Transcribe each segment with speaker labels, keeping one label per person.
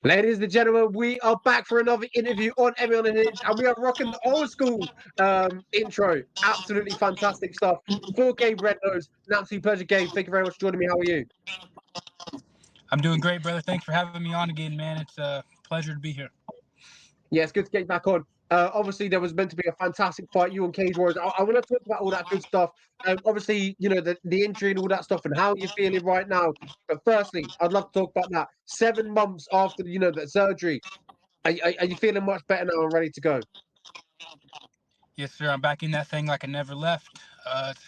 Speaker 1: Ladies and gentlemen, we are back for another interview on Emmy on the Hinge, and we are rocking the old school intro. Absolutely fantastic stuff. For Gabe Rednose, an absolute pleasure, Gabe. Thank you very much for joining me. How are you?
Speaker 2: I'm doing great, brother. Thanks for having me on again, man. It's a pleasure to be here.
Speaker 1: Yeah, it's good to get you back on. Obviously, there was meant to be a fantastic fight, you and Cage Warriors. I want to talk about all that good stuff. Obviously, you know, the injury and all that stuff and how you're feeling right now. But firstly, I'd love to talk about that. 7 months after, you know, that surgery, are you feeling much better now and ready to go?
Speaker 2: Yes, sir. I'm back in that thing like I never left. It's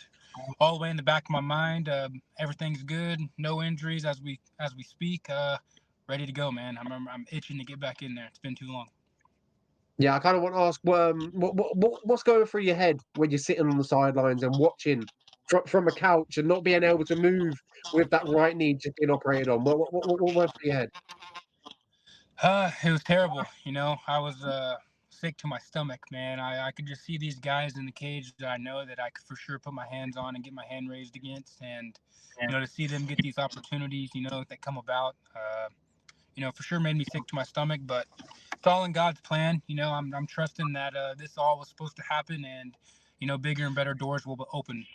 Speaker 2: all the way in the back of my mind. Everything's good. No injuries as we speak. Ready to go, man. I'm itching to get back in there. It's been too long.
Speaker 1: Yeah, I kind of want to ask, what's going through your head when you're sitting on the sidelines and watching from a couch and not being able to move with that right knee just being operated on? What went through your head?
Speaker 2: It was terrible. You know, I was sick to my stomach, man. I could just see these guys in the cage that I know that I could for sure put my hands on and get my hand raised against, and you know, to see them get these opportunities, you know, that come about, you know, for sure made me sick to my stomach. But it's all in God's plan. You know, I'm trusting that this all was supposed to happen, and you know, bigger and better doors will open.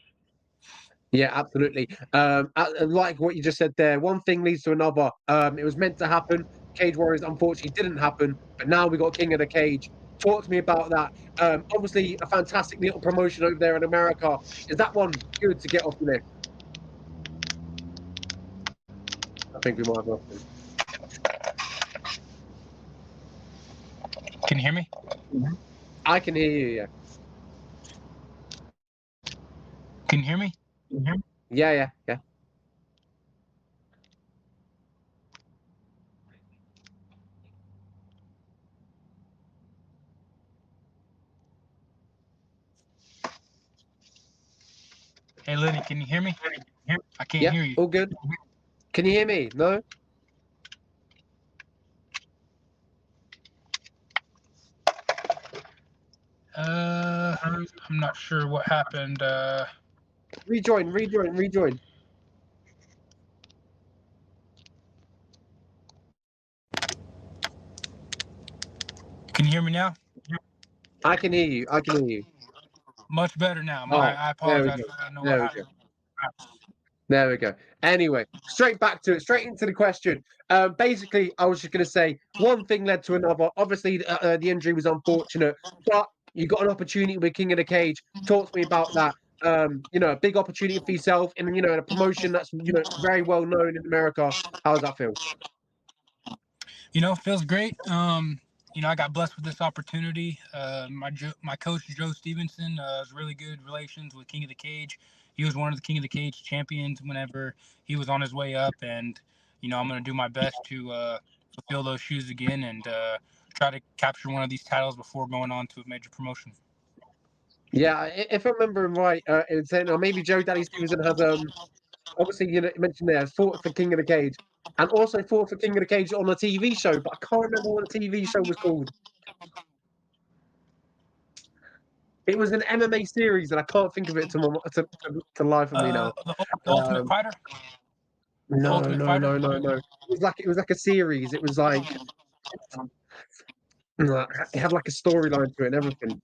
Speaker 1: Yeah, absolutely. Like what you just said there, one thing leads to another. It was meant to happen. Cage Warriors unfortunately didn't happen, but now we got King of the Cage. Talk to me about that. Obviously, a fantastic little promotion over there in America. Is that one good to get off the list? I think we might have lost him.
Speaker 2: Can you hear me?
Speaker 1: I can hear you, yeah.
Speaker 2: Can you hear me?
Speaker 1: Yeah.
Speaker 2: Hey, Lenny, can you hear me? I can't hear you.
Speaker 1: All good. Can you hear me? No?
Speaker 2: I'm not sure what happened.
Speaker 1: Rejoin.
Speaker 2: Can you hear me now?
Speaker 1: I can hear you.
Speaker 2: Much better now.
Speaker 1: Oh,
Speaker 2: I apologize. I don't know what happened.
Speaker 1: There we go. Anyway, straight back to it, straight into the question. Basically, I was just going to say one thing led to another. Obviously, the injury was unfortunate, but you got an opportunity with King of the Cage. Talk to me about that. You know, a big opportunity for yourself, and you know, a promotion that's very well known in America. How does that feel?
Speaker 2: You know, feels great. You know, I got blessed with this opportunity. My coach Joe Stevenson has really good relations with King of the Cage. He was one of the King of the Cage champions whenever he was on his way up, and you know, I'm going to do my best to fulfill those shoes again and try to capture one of these titles before going on to a major promotion.
Speaker 1: Yeah, if I remember right, in saying, or maybe Joe Daddy Stevenson has obviously you mentioned there fought for King of the Cage, and also fought for King of the Cage on a TV show, but I can't remember what the TV show was called. It was an MMA series, and I can't think of it to life of me now.
Speaker 2: The Ultimate Fighter.
Speaker 1: No. It was like a series. It was like it had like a storyline to it and everything.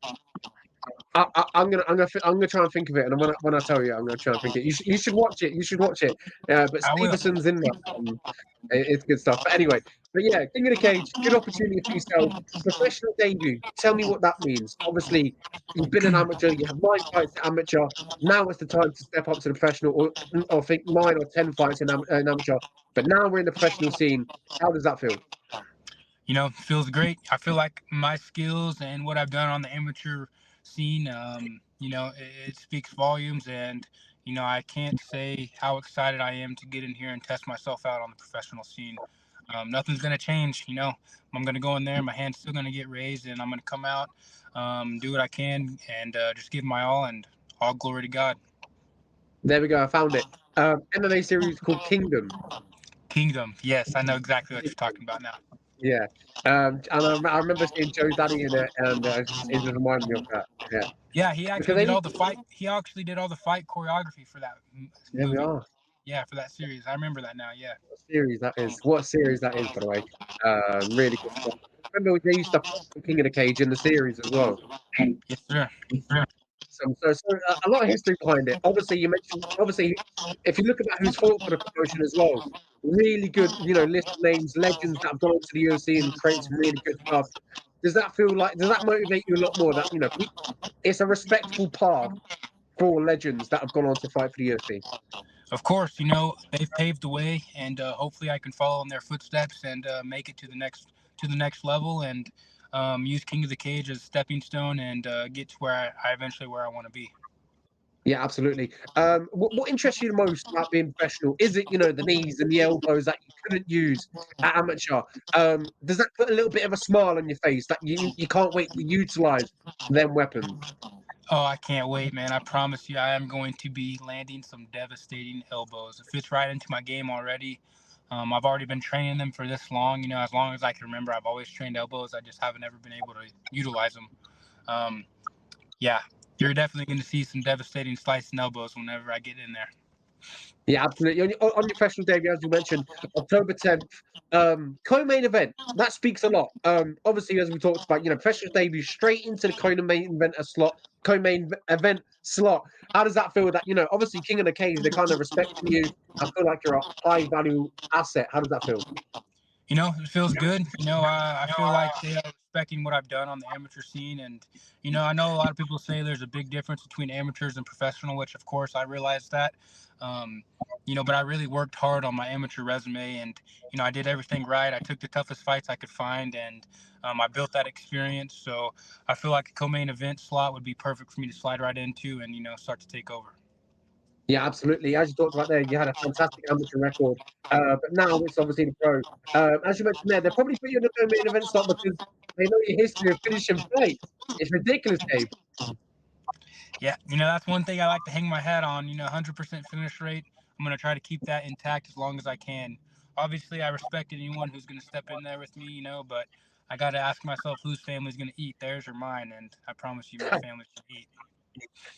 Speaker 1: I'm gonna try and think of it, and when I tell you, I'm gonna try and think it. You should watch it. But Stevenson's in that. It's good stuff. But anyway, yeah, King of the Cage, good opportunity for yourself. Professional debut. Tell me what that means. Obviously, you've been an amateur. You have 9 fights to amateur. Now is the time to step up to the professional, or I think 9 or 10 fights in amateur. But now we're in the professional scene. How does that feel?
Speaker 2: You know, feels great. I feel like my skills and what I've done on the amateur scene, you know, it speaks volumes, and you know, I can't say how excited I am to get in here and test myself out on the professional scene. Nothing's gonna change. You know, I'm gonna go in there, my hand's still gonna get raised, and I'm gonna come out, do what I can, and just give my all, and all glory to God.
Speaker 1: There we go. I found it. MMA series called Kingdom.
Speaker 2: Kingdom. Yes, I know exactly what you're talking about now.
Speaker 1: Yeah. And I remember seeing Joe Daddy in it, and it just reminded me of that.
Speaker 2: Yeah, he actually did all the fight. He actually did all the fight choreography for that movie.
Speaker 1: There we are.
Speaker 2: Yeah, for that series. I remember that now. Yeah.
Speaker 1: What series that is. What series that is, by the way. Really good stuff. Remember they used to fight King of the Cage in the series as well.
Speaker 2: Yes, sir.
Speaker 1: A lot of history behind it. Obviously, you mentioned if you look at who's fought for the promotion as well, really good, list of names, legends that have gone to the UFC and created some really good stuff. Does that motivate you a lot more? That it's a respectful path for legends that have gone on to fight for the UFC.
Speaker 2: Of course, they've paved the way, and hopefully I can follow in their footsteps and make it to the next level, and use King of the Cage as a stepping stone, and get to where I eventually where I want to be.
Speaker 1: Yeah, absolutely. What interests you the most about being professional? Is it, the knees and the elbows that you couldn't use at amateur? Does that put a little bit of a smile on your face that you can't wait to utilize them weapons?
Speaker 2: Oh, I can't wait, man. I promise you, I am going to be landing some devastating elbows. It fits right into my game already. I've already been training them for this long. As long as I can remember, I've always trained elbows. I just haven't ever been able to utilize them. Yeah, you're definitely going to see some devastating slicing elbows whenever I get in there.
Speaker 1: Yeah, absolutely. On your professional debut, as you mentioned, October 10th, co-main event. That speaks a lot. Obviously, as we talked about, professional debut straight into the co-main event slot. How does that feel? That obviously King of the Cage, they're kind of respecting you. I feel like you're a high value asset. How does that feel?
Speaker 2: It feels good. I feel like they are respecting what I've done on the amateur scene. And, I know a lot of people say there's a big difference between amateurs and professional, which, of course, I realize that. But I really worked hard on my amateur resume, and, I did everything right. I took the toughest fights I could find, and I built that experience. So I feel like a co-main event slot would be perfect for me to slide right into and, start to take over.
Speaker 1: Yeah, absolutely. As you talked about there, you had a fantastic amateur record, but now it's obviously the pro. As you mentioned there, they'll probably put you in the co-main event slot because they know your history of finishing fights. It's ridiculous, Gabe.
Speaker 2: Yeah, that's one thing I like to hang my hat on, 100% finish rate. I'm going to try to keep that intact as long as I can. Obviously, I respect anyone who's going to step in there with me, but I got to ask myself whose family's going to eat, theirs or mine, and I promise you my family should eat.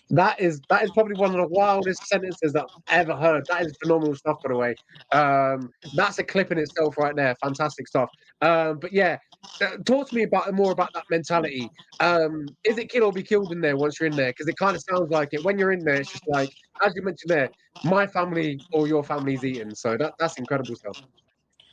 Speaker 1: That is probably one of the wildest sentences that I've ever heard. That is phenomenal stuff, by the way. That's a clip in itself right there. Fantastic stuff. But yeah, talk to me more about that mentality. Is it kill or be killed in there once you're in there? Because it kind of sounds like it. When you're in there, it's just like, as you mentioned there, my family or your family's eating. So that's incredible stuff.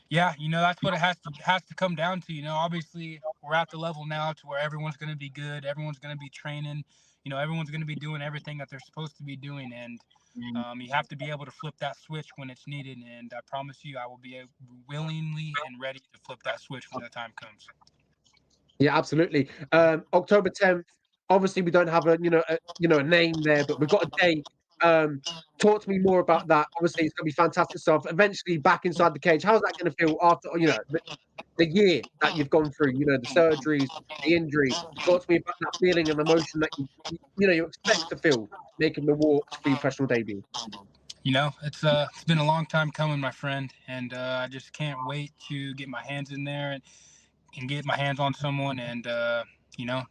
Speaker 2: Yeah, that's what it has to come down to. Obviously we're at the level now to where everyone's going to be good, everyone's going to be training, everyone's going to be doing everything that they're supposed to be doing, and you have to be able to flip that switch when it's needed. And I promise you, I will be willingly and ready to flip that switch when the time comes.
Speaker 1: Yeah, absolutely. October 10th. Obviously, we don't have a name there, but we've got a date. Talk to me more about that. Obviously, it's gonna be fantastic stuff. Eventually, back inside the cage. How's that gonna feel after the year that you've gone through? The surgeries, the injury. Talk to me about that feeling and emotion that you expect to feel making the walk for your professional debut.
Speaker 2: It's been a long time coming, my friend, and I just can't wait to get my hands in there and get my hands on someone and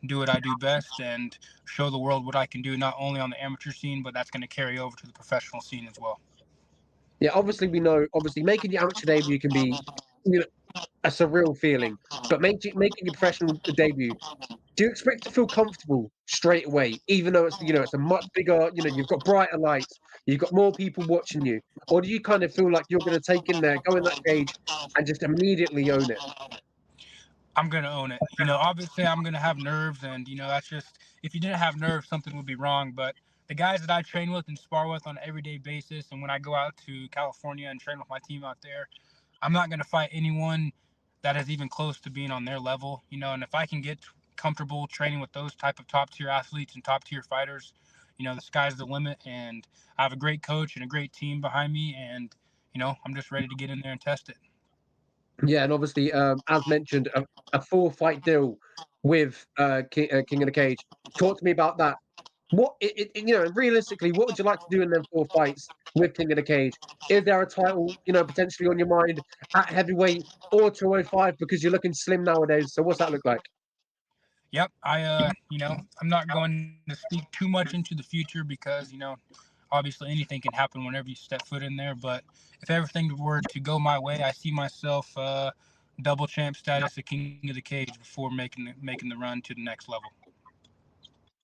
Speaker 2: do what I do best and show the world what I can do, not only on the amateur scene, but that's going to carry over to the professional scene as well.
Speaker 1: Yeah, obviously we know. Obviously, making your amateur debut can be, a surreal feeling, but making your professional debut. Do you expect to feel comfortable straight away, even though it's a much bigger, you've got brighter lights, you've got more people watching you, or do you kind of feel like you're going to take in there, go in that cage, and just immediately own it?
Speaker 2: I'm going to own it. Obviously I'm going to have nerves, and that's just, if you didn't have nerves, something would be wrong. But the guys that I train with and spar with on an everyday basis, and when I go out to California and train with my team out there, I'm not going to fight anyone that is even close to being on their level, and if I can get comfortable training with those type of top tier athletes and top tier fighters, the sky's the limit. And I have a great coach and a great team behind me, and I'm just ready to get in there and test it.
Speaker 1: Yeah, and obviously, as mentioned, a 4-fight deal with King of the Cage. Talk to me about that. Realistically, what would you like to do in them 4 fights with King of the Cage? Is there a title, potentially on your mind at heavyweight or 205 because you're looking slim nowadays? So what's that look like?
Speaker 2: Yep. I'm not going to speak too much into the future because, obviously anything can happen whenever you step foot in there. But if everything were to go my way, I see myself double champ status, the king of the cage, before making the run to the next level.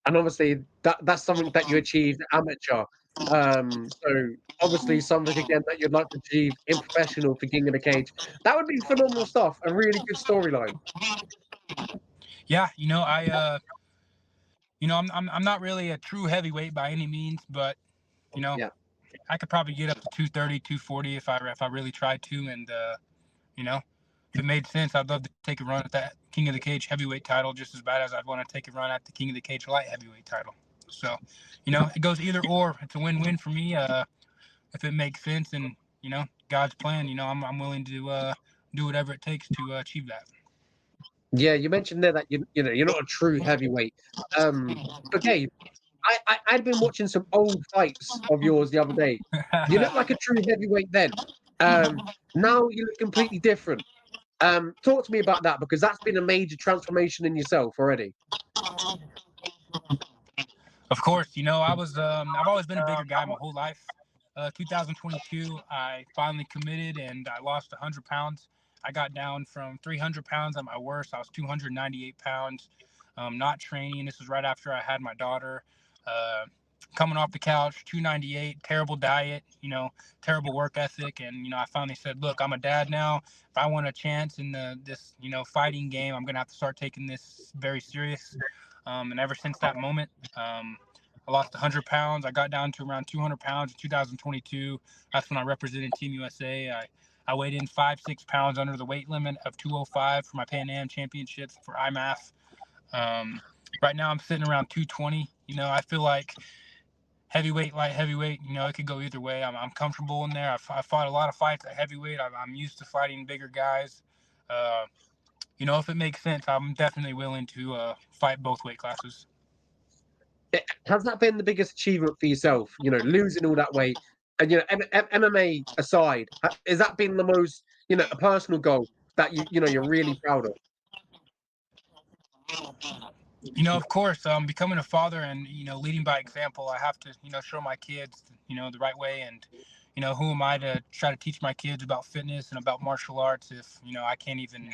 Speaker 1: And obviously that's something that you achieved amateur. So obviously something again that you'd like to achieve in professional for King of the Cage. That would be phenomenal stuff. A really good storyline.
Speaker 2: Yeah, I'm not really a true heavyweight by any means, but
Speaker 1: Yeah.
Speaker 2: I could probably get up to 230, 240 if I really tried to, and if it made sense, I'd love to take a run at that King of the Cage heavyweight title just as bad as I'd want to take a run at the King of the Cage light heavyweight title. So, it goes either or. It's a win-win for me. If it makes sense and God's plan, I'm willing to do whatever it takes to achieve that.
Speaker 1: Yeah, you mentioned there that you're not a true heavyweight. Okay, I'd been watching some old fights of yours the other day. You look like a true heavyweight then. Now you look completely different. Talk to me about that because that's been a major transformation in yourself already.
Speaker 2: Of course, I've always been a bigger guy my whole life. 2022, I finally committed and I lost 100 pounds. I got down from 300 pounds at my worst. I was 298 pounds, not training. This was right after I had my daughter. Coming off the couch, 298, terrible diet, terrible work ethic. And, I finally said, look, I'm a dad now. If I want a chance in this, fighting game, I'm going to have to start taking this very serious. And ever since that moment, I lost 100 pounds. I got down to around 200 pounds in 2022. That's when I represented Team USA. I weighed in 5-6 pounds under the weight limit of 205 for my Pan Am Championships for IMAF. Right now I'm sitting around 220. I feel like heavyweight, light heavyweight, it could go either way. I'm comfortable in there. I fought a lot of fights at heavyweight. I'm used to fighting bigger guys. If it makes sense, I'm definitely willing to fight both weight classes.
Speaker 1: Has that been the biggest achievement for yourself? Losing all that weight, and MMA aside, has that been the most, a personal goal that you're really proud of?
Speaker 2: Of course, becoming a father and leading by example, I have to show my kids the right way. And who am I to try to teach my kids about fitness and about martial arts if I can't even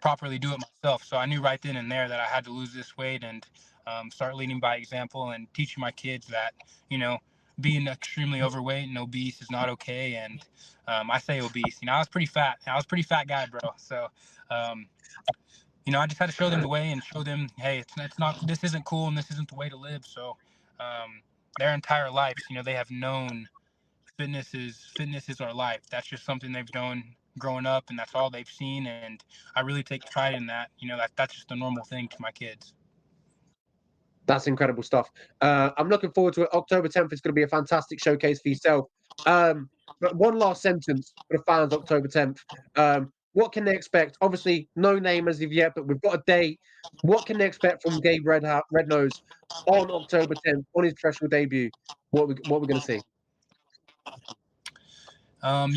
Speaker 2: properly do it myself? So I knew right then and there that I had to lose this weight and start leading by example and teaching my kids that being extremely overweight and obese is not okay. And I say obese, I was pretty fat. I was a pretty fat guy, bro. So I just had to show them the way and show them, hey, it's not, this isn't cool and this isn't the way to live. So their entire lives, they have known fitness is our life. That's just something they've known growing up, and that's all they've seen. And I really take pride in that. That's just a normal thing to my kids.
Speaker 1: That's incredible stuff. I'm looking forward to it. October 10th is going to be a fantastic showcase for yourself. But one last sentence for the fans, October 10th. What can they expect? Obviously, no name as of yet, but we've got a date. What can they expect from GABE Rednose on October 10th on his professional debut? What we're going to see?
Speaker 2: I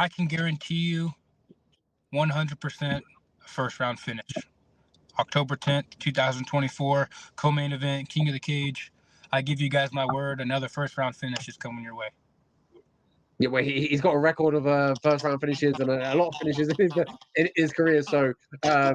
Speaker 2: can guarantee you 100% first round finish. October 10th, 2024, co-main event, King of the Cage. I give you guys my word, another first round finish is coming your way.
Speaker 1: Yeah, well, he's got a record of first round finishes and a lot of finishes in his career. So I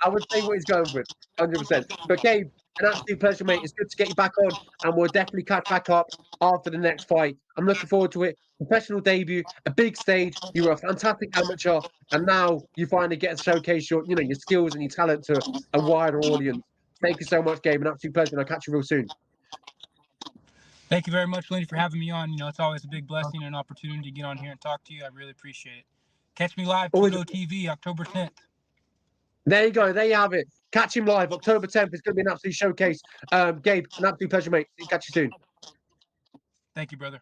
Speaker 1: would say what he's going with, 100%. But Gabe, an absolute pleasure, mate. It's good to get you back on, and we'll definitely catch back up after the next fight. I'm looking forward to it. Professional debut, a big stage. You were a fantastic amateur, and now you finally get to showcase your skills and your talent to a wider audience. Thank you so much, Gabe. An absolute pleasure, and I'll catch you real soon.
Speaker 2: Thank you very much, Lenny, for having me on. It's always a big blessing and an opportunity to get on here and talk to you. I really appreciate it. Catch me live, Pluto TV, October 10th.
Speaker 1: There you go. There you have it. Catch him live, October 10th. It's going to be an absolute showcase. Gabe, an absolute pleasure, mate. Catch you soon.
Speaker 2: Thank you, brother.